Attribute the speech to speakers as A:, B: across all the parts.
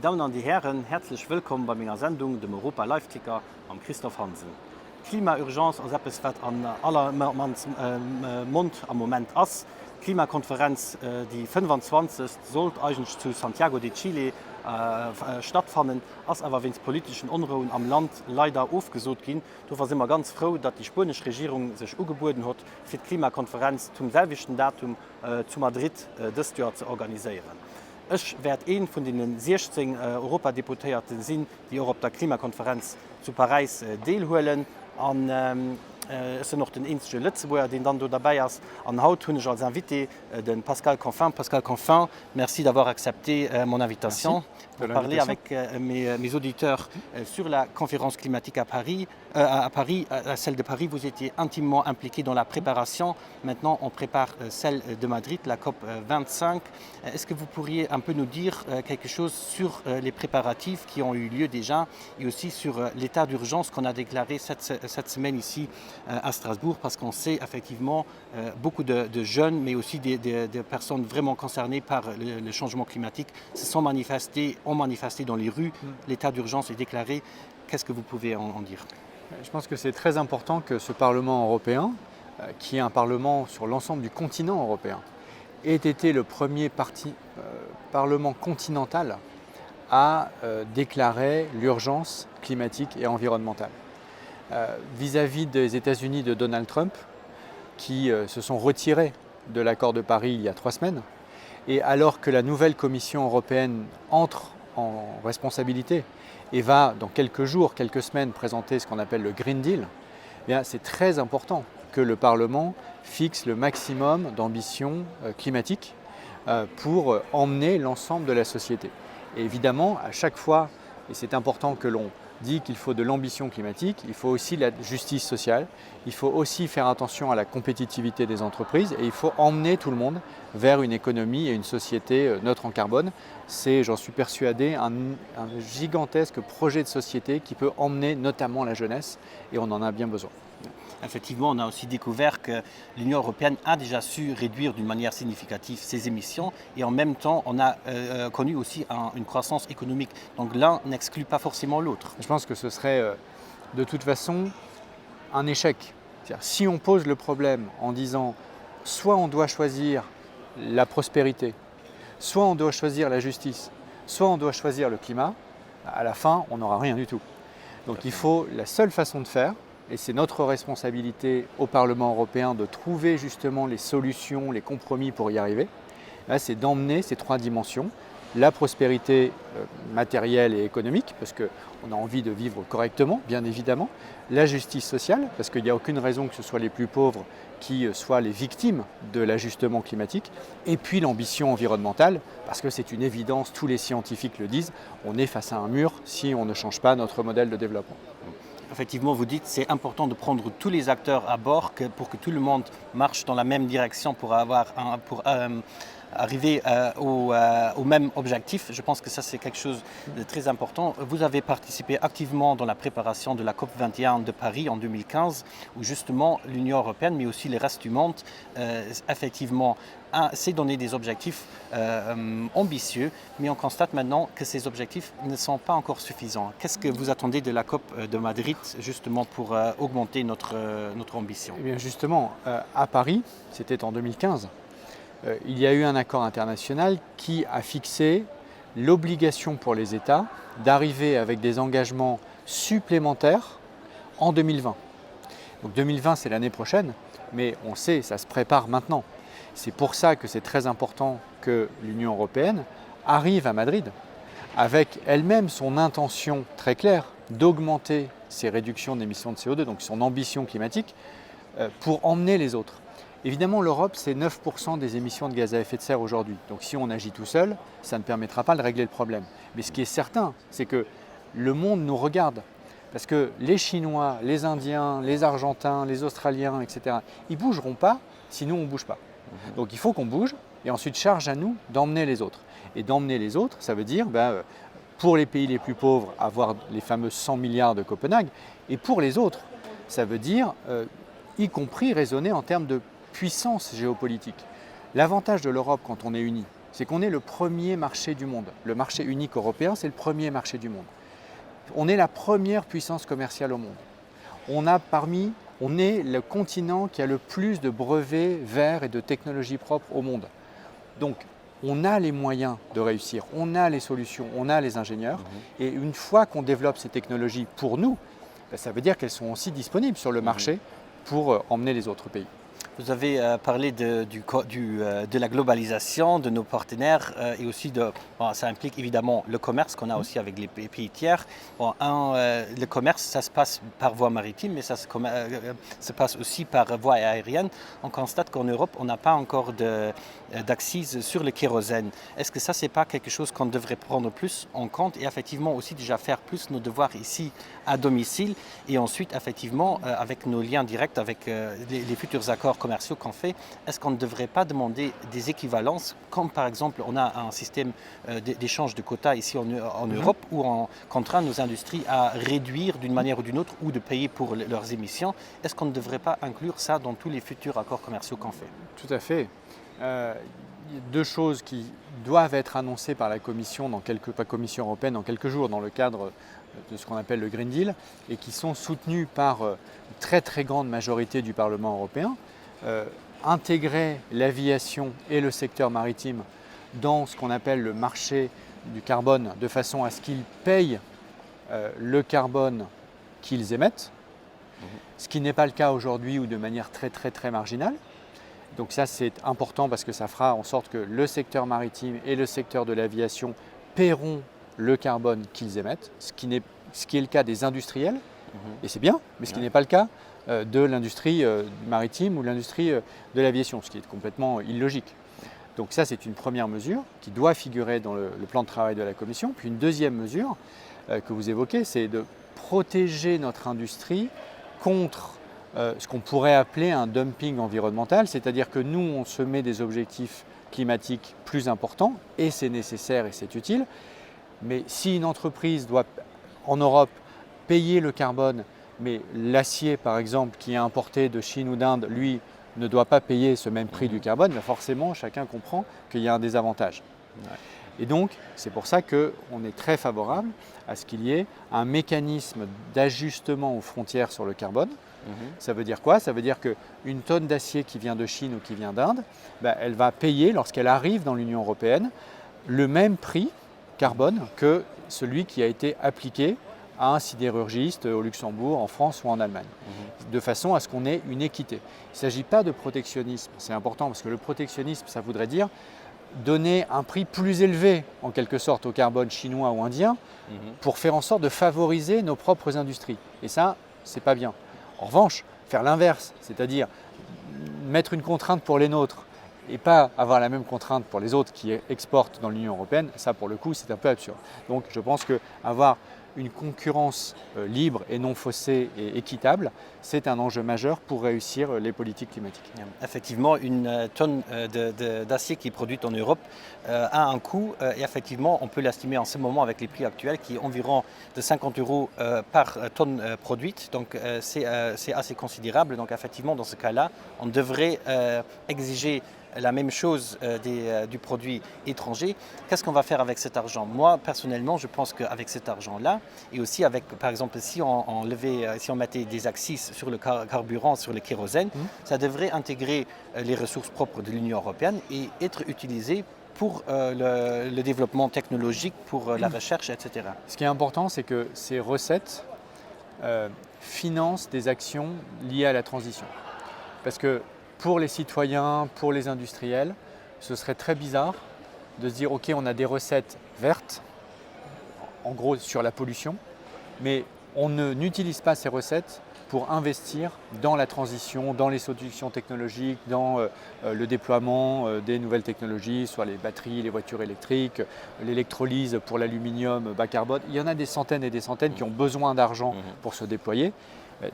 A: Damen und Herren, herzlich willkommen bei meiner Sendung dem Europa Live-Ticker am Christoph Hansen. Klimaurgence als etwas, was an aller Mund am Moment ist. Klimakonferenz, die 25. sollte eigentlich zu Santiago de Chile stattfinden, als aber wenn es politischen Unruhen am Land leider aufgesucht ging. Da sind wir ganz froh, dass die spanische Regierung sich angeboten hat, für die Klimakonferenz zum selben Datum zu Madrid das Jahr zu organisieren. Ich werde einen von den 16 Europadeputierten sein, die auch auf der Klimakonferenz zu Paris teilnehmen. Es ist noch den einzigen Lützeburger, der dann dabei ist. Und heute habe ich als Invité den Pascal Canfin. Pascal Canfin, merci d'avoir accepté mon invitation pour parler avec mes auditeurs sur la conférence climatique à Paris. À celle de Paris, vous étiez intimement impliqué dans la préparation. Maintenant, on prépare celle de Madrid, la COP 25. Est-ce que vous pourriez un peu nous dire quelque chose sur les préparatifs qui ont eu lieu déjà et aussi sur l'état d'urgence qu'on a déclaré cette semaine ici à Strasbourg, parce qu'on sait effectivement beaucoup de jeunes, mais aussi des personnes vraiment concernées par le changement climatique ont manifesté dans les rues. L'état d'urgence est déclaré. Qu'est-ce que vous pouvez en dire?
B: Je pense que c'est très important que ce Parlement européen, qui est un Parlement sur l'ensemble du continent européen, ait été le premier Parlement continental à déclarer l'urgence climatique et environnementale. Vis-à-vis des États-Unis de Donald Trump, qui se sont retirés de l'accord de Paris il y a 3 semaines, et alors que la nouvelle Commission européenne entre en responsabilité et va dans quelques jours, quelques semaines présenter ce qu'on appelle le Green Deal, eh bien, c'est très important que le Parlement fixe le maximum d'ambition climatique pour emmener l'ensemble de la société. Et évidemment, à chaque fois, et c'est important que l'on dit qu'il faut de l'ambition climatique, il faut aussi de la justice sociale, il faut aussi faire attention à la compétitivité des entreprises et il faut emmener tout le monde vers une économie et une société neutre en carbone. C'est, j'en suis persuadé, un gigantesque projet de société qui peut emmener notamment la jeunesse et on en a bien besoin.
A: Effectivement, on a aussi découvert que l'Union européenne a déjà su réduire d'une manière significative ses émissions et en même temps, on a connu aussi une croissance économique. Donc l'un n'exclut pas forcément l'autre.
B: Je pense que ce serait de toute façon un échec. C'est-à-dire, si on pose le problème en disant soit on doit choisir la prospérité, soit on doit choisir la justice, soit on doit choisir le climat, à la fin, on n'aura rien du tout. Donc il faut, la seule façon de faire, et c'est notre responsabilité au Parlement européen de trouver justement les solutions, les compromis pour y arriver, c'est d'emmener ces 3 dimensions, la prospérité matérielle et économique, parce qu'on a envie de vivre correctement, bien évidemment, la justice sociale, parce qu'il n'y a aucune raison que ce soit les plus pauvres qui soient les victimes de l'ajustement climatique, et puis l'ambition environnementale, parce que c'est une évidence, tous les scientifiques le disent, on est face à un mur si on ne change pas notre modèle de développement.
A: Effectivement, vous dites que c'est important de prendre tous les acteurs à bord pour que tout le monde marche dans la même direction pour arriver au même objectif. Je pense que ça, c'est quelque chose de très important. Vous avez participé activement dans la préparation de la COP 21 de Paris en 2015, où justement l'Union européenne, mais aussi le reste du monde, effectivement, s'est donné des objectifs ambitieux, mais on constate maintenant que ces objectifs ne sont pas encore suffisants. Qu'est-ce que vous attendez de la COP de Madrid, justement, pour augmenter notre ambition?
B: Eh bien justement, à Paris, c'était en 2015, il y a eu un accord international qui a fixé l'obligation pour les États d'arriver avec des engagements supplémentaires en 2020. Donc 2020, c'est l'année prochaine, mais on sait, ça se prépare maintenant. C'est pour ça que c'est très important que l'Union européenne arrive à Madrid avec elle-même son intention très claire d'augmenter ses réductions d'émissions de CO2, donc son ambition climatique, pour emmener les autres. Évidemment, l'Europe, c'est 9% des émissions de gaz à effet de serre aujourd'hui. Donc si on agit tout seul, ça ne permettra pas de régler le problème. Mais ce qui est certain, c'est que le monde nous regarde. Parce que les Chinois, les Indiens, les Argentins, les Australiens, etc., ils ne bougeront pas si nous, on ne bouge pas. Donc il faut qu'on bouge et ensuite charge à nous d'emmener les autres. Et d'emmener les autres, ça veut dire, pour les pays les plus pauvres, avoir les fameux 100 milliards de Copenhague. Et pour les autres, ça veut dire, y compris raisonner en termes de puissance géopolitique. L'avantage de l'Europe quand on est unis, c'est qu'on est le premier marché du monde. Le marché unique européen, c'est le premier marché du monde. On est la première puissance commerciale au monde. On est le continent qui a le plus de brevets verts et de technologies propres au monde. Donc, on a les moyens de réussir, on a les solutions, on a les ingénieurs. Et une fois qu'on développe ces technologies pour nous, ça veut dire qu'elles sont aussi disponibles sur le marché pour emmener les autres pays.
A: Vous avez parlé de la globalisation de nos partenaires et aussi ça implique évidemment le commerce qu'on a aussi avec les pays tiers. Le commerce, ça se passe par voie maritime, mais ça se passe aussi par voie aérienne. On constate qu'en Europe, on n'a pas encore d'accise sur le kérosène. Est-ce que ça, c'est pas quelque chose qu'on devrait prendre plus en compte et effectivement aussi déjà faire plus nos devoirs ici à domicile et ensuite effectivement avec nos liens directs avec les futurs accords commerciaux qu'on fait, est-ce qu'on ne devrait pas demander des équivalences comme par exemple on a un système d'échange de quotas ici en Europe où on contraint nos industries à réduire d'une manière ou d'une autre ou de payer pour leurs émissions. Est-ce qu'on ne devrait pas inclure ça dans tous les futurs accords commerciaux qu'on fait?
B: Tout à fait. Il y a deux choses qui doivent être annoncées par la Commission, Commission européenne, dans quelques jours dans le cadre de ce qu'on appelle le Green Deal et qui sont soutenues par une très très grande majorité du Parlement européen. Intégrer l'aviation et le secteur maritime dans ce qu'on appelle le marché du carbone de façon à ce qu'ils payent le carbone qu'ils émettent, ce qui n'est pas le cas aujourd'hui ou de manière très très très marginale. Donc ça c'est important parce que ça fera en sorte que le secteur maritime et le secteur de l'aviation paieront le carbone qu'ils émettent, ce qui est le cas des industriels, et c'est bien, mais ce qui n'est pas le cas de l'industrie maritime ou l'industrie de l'aviation, ce qui est complètement illogique. Donc ça c'est une première mesure qui doit figurer dans le plan de travail de la Commission. Puis une deuxième mesure que vous évoquez, c'est de protéger notre industrie contre ce qu'on pourrait appeler un dumping environnemental, c'est-à-dire que nous, on se met des objectifs climatiques plus importants, et c'est nécessaire et c'est utile, mais si une entreprise doit, en Europe, payer le carbone, mais l'acier, par exemple, qui est importé de Chine ou d'Inde, lui, ne doit pas payer ce même prix du carbone, mais forcément, chacun comprend qu'il y a un désavantage. Ouais. Et donc, c'est pour ça qu'on est très favorable à ce qu'il y ait un mécanisme d'ajustement aux frontières sur le carbone. Ça veut dire quoi? Ça veut dire qu'une tonne d'acier qui vient de Chine ou qui vient d'Inde, elle va payer, lorsqu'elle arrive dans l'Union européenne, le même prix carbone que celui qui a été appliqué à un sidérurgiste au Luxembourg, en France ou en Allemagne, de façon à ce qu'on ait une équité. Il ne s'agit pas de protectionnisme, c'est important parce que le protectionnisme, ça voudrait dire donner un prix plus élevé, en quelque sorte, au carbone chinois ou indien, pour faire en sorte de favoriser nos propres industries. Et ça, c'est pas bien. En revanche, faire l'inverse, c'est-à-dire mettre une contrainte pour les nôtres et pas avoir la même contrainte pour les autres qui exportent dans l'Union européenne, ça pour le coup c'est un peu absurde. Donc je pense qu'avoir une concurrence libre et non faussée et équitable, c'est un enjeu majeur pour réussir les politiques climatiques.
A: Effectivement, une tonne d'acier qui est produite en Europe a un coût et effectivement, on peut l'estimer en ce moment avec les prix actuels qui est environ de 50 € par tonne produite. Donc c'est assez considérable. Donc effectivement, dans ce cas-là, on devrait exiger la même chose du produit étranger. Qu'est-ce qu'on va faire avec cet argent? Moi, personnellement, je pense qu'avec cet argent-là, et aussi avec, par exemple, si on mettait des axes sur le carburant, sur le kérosène, ça devrait intégrer les ressources propres de l'Union européenne et être utilisé pour le développement technologique, pour la recherche, etc.
B: Ce qui est important, c'est que ces recettes financent des actions liées à la transition. Parce que pour les citoyens, pour les industriels, ce serait très bizarre de se dire ok, on a des recettes vertes, en gros sur la pollution, mais on n'utilise pas ces recettes pour investir dans la transition, dans les solutions technologiques, dans le déploiement des nouvelles technologies, soit les batteries, les voitures électriques, l'électrolyse pour l'aluminium bas carbone. Il y en a des centaines et des centaines qui ont besoin d'argent pour se déployer.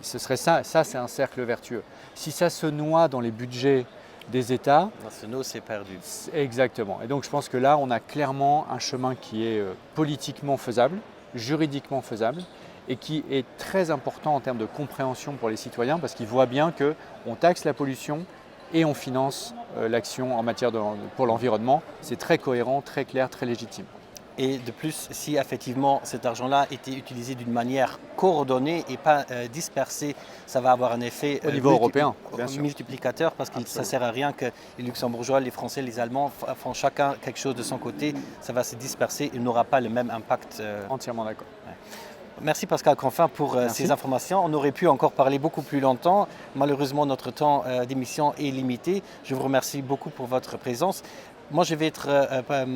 B: Ce serait ça c'est un cercle vertueux. Si ça se noie dans les budgets des États,
A: c'est perdu.
B: Exactement. Et donc je pense que là, on a clairement un chemin qui est politiquement faisable, juridiquement faisable, et qui est très important en termes de compréhension pour les citoyens, parce qu'ils voient bien qu'on taxe la pollution et on finance l'action en matière pour l'environnement. C'est très cohérent, très clair, très légitime.
A: Et de plus, si effectivement cet argent-là était utilisé d'une manière coordonnée et pas dispersée, ça va avoir un effet
B: au niveau européen, bien sûr.
A: Multiplicateur, parce que ça ne sert à rien que les Luxembourgeois, les Français, les Allemands font chacun quelque chose de son côté. Ça va se disperser et n'aura pas le même impact.
B: Entièrement d'accord.
A: Ouais. Merci Pascal Canfin pour ces informations. On aurait pu encore parler beaucoup plus longtemps. Malheureusement, notre temps d'émission est limité. Je vous remercie beaucoup pour votre présence. Moi, je vais être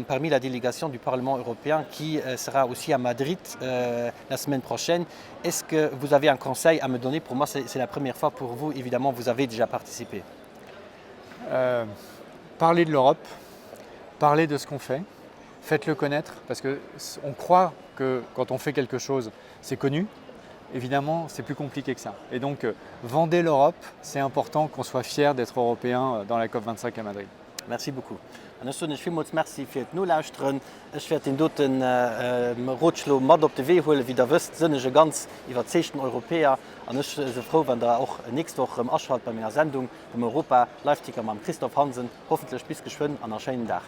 A: parmi la délégation du Parlement européen qui sera aussi à Madrid la semaine prochaine. Est-ce que vous avez un conseil à me donner? Pour moi, c'est la première fois pour vous. Évidemment, vous avez déjà participé.
B: Parlez de l'Europe, parlez de ce qu'on fait, faites-le connaître, parce qu'on croit que quand on fait quelque chose, c'est connu. Évidemment, c'est plus compliqué que ça. Et donc, vendez l'Europe. C'est important qu'on soit fiers d'être européens dans la COP25 à Madrid.
A: Merci beaucoup. En ich vielmals merci fir no lausren. Ech werd den doten Rotschlo mat op de Wee hole, wie der wëst sinnne ganz iwwer 10 Europäer an se froh, wenn der auch nächste Woche Aschalt bei ménger Sendung dem Europa Live-Ticker am Christoph Hansen hoffentlich bis geschwind an erscheinen Dach.